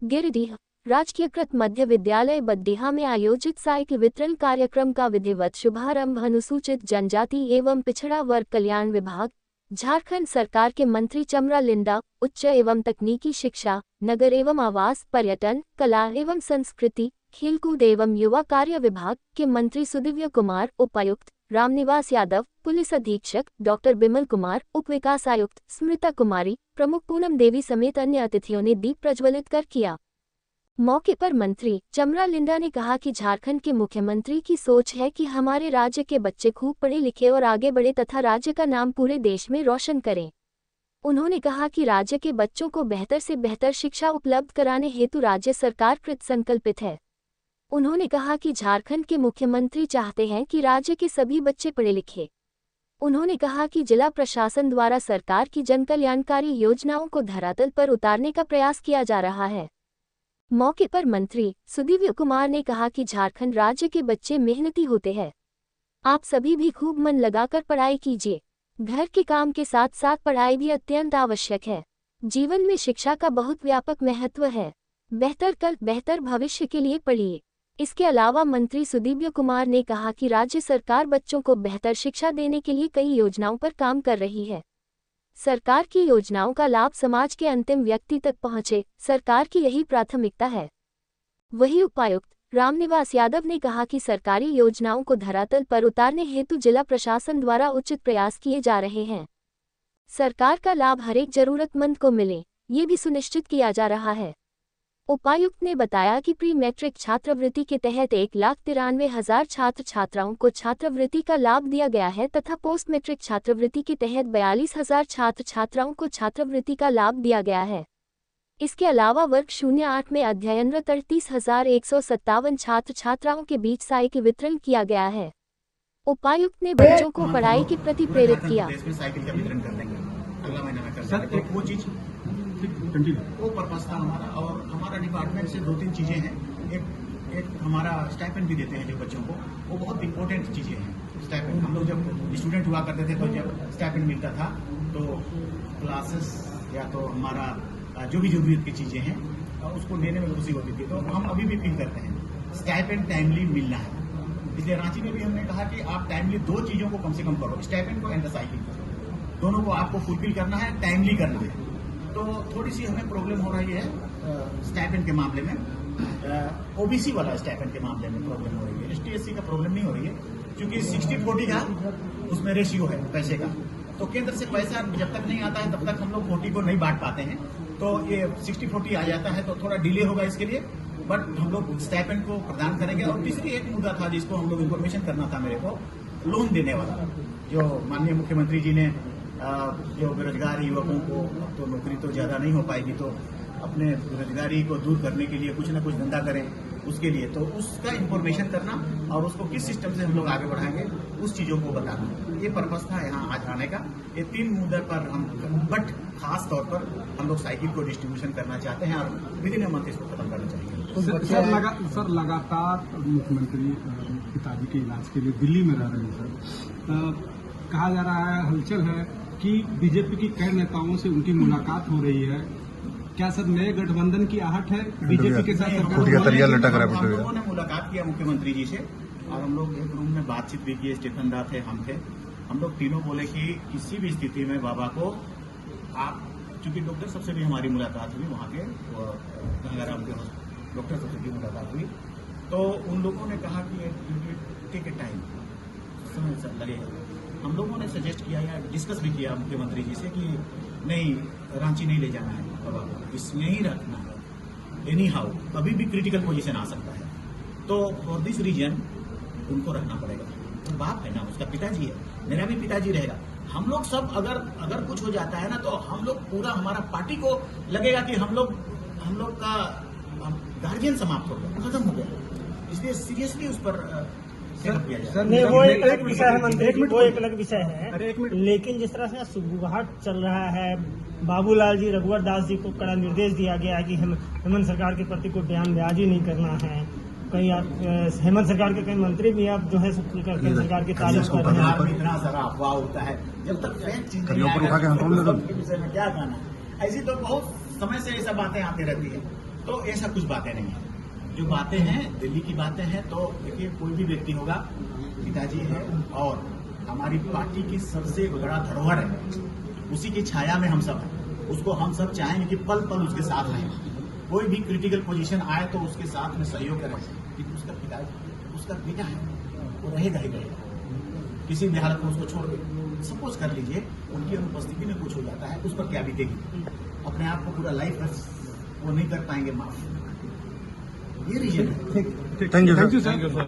गिरिडीह राजकीयकृत मध्य विद्यालय बद्दीहा में आयोजित साइकिल वितरण कार्यक्रम का विधिवत शुभारंभ अनुसूचित जनजाति एवं पिछड़ा वर्ग कल्याण विभाग, झारखंड सरकार के मंत्री चमरा लिंडा, उच्च एवं तकनीकी शिक्षा, नगर एवं आवास, पर्यटन, कला एवं संस्कृति, खेलकूद एवं युवा कार्य विभाग के मंत्री सुदिव्य कुमार, उपायुक्त रामनिवास यादव, पुलिस अधीक्षक डॉक्टर बिमल कुमार, उप विकास आयुक्त स्मृता कुमारी, प्रमुख पूनम देवी समेत अन्य अतिथियों ने दीप प्रज्वलित कर किया। मौके पर मंत्री चमरा लिंडा ने कहा कि झारखंड के मुख्यमंत्री की सोच है कि हमारे राज्य के बच्चे खूब पढ़े लिखे और आगे बढ़े तथा राज्य का नाम पूरे देश में रोशन करें। उन्होंने कहा कि राज्य के बच्चों को बेहतर से बेहतर शिक्षा उपलब्ध कराने हेतु राज्य सरकार कृत संकल्पित है। उन्होंने कहा कि झारखंड के मुख्यमंत्री चाहते हैं कि राज्य के सभी बच्चे पढ़े लिखे। उन्होंने कहा कि जिला प्रशासन द्वारा सरकार की जनकल्याणकारी योजनाओं को धरातल पर उतारने का प्रयास किया जा रहा है। मौके पर मंत्री सुदिव्य कुमार ने कहा कि झारखंड राज्य के बच्चे मेहनती होते हैं। आप सभी भी खूब मन लगाकर पढ़ाई कीजिए। घर के काम के साथ साथ पढ़ाई भी अत्यंत आवश्यक है। जीवन में शिक्षा का बहुत व्यापक महत्व है। बेहतर कल बेहतर भविष्य के लिए पढ़िए। इसके अलावा मंत्री सुदिव्य कुमार ने कहा कि राज्य सरकार बच्चों को बेहतर शिक्षा देने के लिए कई योजनाओं पर काम कर रही है। सरकार की योजनाओं का लाभ समाज के अंतिम व्यक्ति तक पहुंचे, सरकार की यही प्राथमिकता है। वहीं उपायुक्त रामनिवास यादव ने कहा कि सरकारी योजनाओं को धरातल पर उतारने हेतु जिला प्रशासन द्वारा उचित प्रयास किए जा रहे हैं। सरकार का लाभ हरेक जरूरतमंद को मिले, ये भी सुनिश्चित किया जा रहा है। उपायुक्त ने बताया कि प्री मैट्रिक छात्रवृत्ति के तहत 1,93,000 छात्र छात्राओं को छात्रवृत्ति का लाभ दिया गया है तथा पोस्ट मैट्रिक छात्रवृत्ति के तहत 42,000 छात्र छात्राओं को छात्रवृत्ति का लाभ दिया गया है। इसके अलावा वर्ग 08 में अध्ययनरत 38,157 छात्र छात्राओं के बीच साइकिल वितरण किया गया है। उपायुक्त ने बच्चों को पढ़ाई के प्रति प्रेरित किया। वो पर्पस था हमारा, और हमारा डिपार्टमेंट से 2-3 चीजें हैं। एक हमारा स्टाइपेंड भी देते हैं जो बच्चों को, वो बहुत इंपॉर्टेंट चीजें हैं। स्टाइपेंड हम लोग जब स्टूडेंट हुआ करते थे तो जब स्टाइपेंड मिलता था तो क्लासेस या तो हमारा जो भी जरूरत की चीजें हैं उसको लेने में खुशी होती थी। तो हम अभी भी फील करते हैं स्टाइपेंड टाइमली मिलना है। इसलिए रांची में भी हमने कहा कि आप टाइमली 2 चीजों को कम से कम करो, स्टाइपेंड को एंड साइकिल को, दोनों को आपको फुलफिल करना है, टाइमली करना है। तो थोड़ी सी हमें प्रॉब्लम हो रही है स्टाइपेंड के मामले में, ओबीसी वाला स्टाइपेंड के मामले में प्रॉब्लम हो रही है। एसटी/एससी का प्रॉब्लम नहीं हो रही है क्योंकि 60-40 का उसमें रेशियो है पैसे का। तो केंद्र से पैसा जब तक नहीं आता है तब तक हम लोग 40 को नहीं बांट पाते हैं। तो ये 60-40 आ जाता है तो थोड़ा डिले होगा इसके लिए, बट हम लोग स्टाइपेंड को प्रदान करेंगे। और तीसरी एक मुद्दा था जिसको हम लोग इन्फॉर्मेशन करना था मेरे को, लोन देने वाला, जो माननीय मुख्यमंत्री जी ने जो बेरोजगार युवकों को, अब तो नौकरी तो ज्यादा नहीं हो पाएगी, तो अपने बेरोजगारी को दूर करने के लिए कुछ न कुछ धंधा करें, उसके लिए तो उसका इन्फॉर्मेशन करना और उसको किस सिस्टम से हम लोग आगे बढ़ाएंगे उस चीजों को बताना, ये पर्पस था यहाँ आज आने का। ये 3 मुद्दे पर हम, बट खास तौर पर हम लोग साइकिल को डिस्ट्रीब्यूशन करना चाहते हैं और विदिन अ मंथ इसको खत्म करना चाहेंगे। सर लगातार मुख्यमंत्री पिताजी के इलाज के लिए दिल्ली में रह रहे हैं सर। कहा जा रहा है, हलचल है कि बीजेपी की कई नेताओं से उनकी मुलाकात हो रही है। क्या सर नए गठबंधन की आहट है बीजेपी के साथ? हम लोगों ने मुलाकात किया मुख्यमंत्री जी से और हम लोग एक रूम में बातचीत भी की। स्टीफन दा थे, हम थे, हम लोग तीनों बोले कि किसी भी स्थिति में बाबा को आप, चूंकि डॉक्टर सबसे भी हमारी मुलाकात हुई, वहाँ के गंगाराम के डॉक्टर सबसे भी मुलाकात हुई, तो उन लोगों ने कहा कि टेक ए टाइम, समय लगेगा। हम लोगों ने सजेस्ट किया या डिस्कस भी किया मुख्यमंत्री जी से कि नहीं, रांची नहीं ले जाना है बाबा को, इसमें ही रखना है। एनी हाउ कभी भी क्रिटिकल पोजीशन आ सकता है, तो फॉर दिस रीजन उनको रखना पड़ेगा। तो बाप है ना, उसका पिताजी है, मेरा भी पिताजी रहेगा। हम लोग सब अगर कुछ हो जाता है ना तो हम लोग पूरा, हमारा पार्टी को लगेगा कि हम लोग का गार्जियन समाप्त हो गया, खत्म हो गया। इसलिए सीरियसली उस पर नहीं, वो एक अलग विषय है मंत्री, वो एक अलग विषय है। लेकिन जिस तरह से सुगबुगाहट चल रहा है, बाबूलाल जी, रघुवर दास जी को कड़ा निर्देश दिया गया है कि हेमंत सरकार के प्रति कोई बयानबाजी नहीं करना है। कहीं हेमंत सरकार के कई मंत्री भी अब जो है केंद्र सरकार की तारीफ कर रहे हैं। इतना सारा अफवाह होता है, जब तक फैक्ट चीज नहीं आएगा के विषय में क्या कहना है। ऐसी तो बहुत समय से ये सब बातें आती रहती है। तो ऐसा कुछ बातें नहीं है। जो बातें हैं दिल्ली की बातें हैं, तो देखिए कोई भी व्यक्ति होगा, पिताजी है और हमारी पार्टी की सबसे बड़ा धरोहर है, उसी की छाया में हम सब हैं। उसको हम सब चाहेंगे कि पल पल उसके साथ रहें, कोई भी क्रिटिकल पोजीशन आए तो उसके साथ में सहयोग करें। क्योंकि उसका पिताजी, उसका बेटा है, वो रहेगा ही रहेगा किसी भी हालत में उसको छोड़ के। सपोज कर लीजिए उनकी अनुपस्थिति में कुछ हो जाता है, उस पर क्या बीतेगी? अपने आप को पूरा लाइफ वो नहीं कर पाएंगे माफ। ये रीजन है। Thank you sir.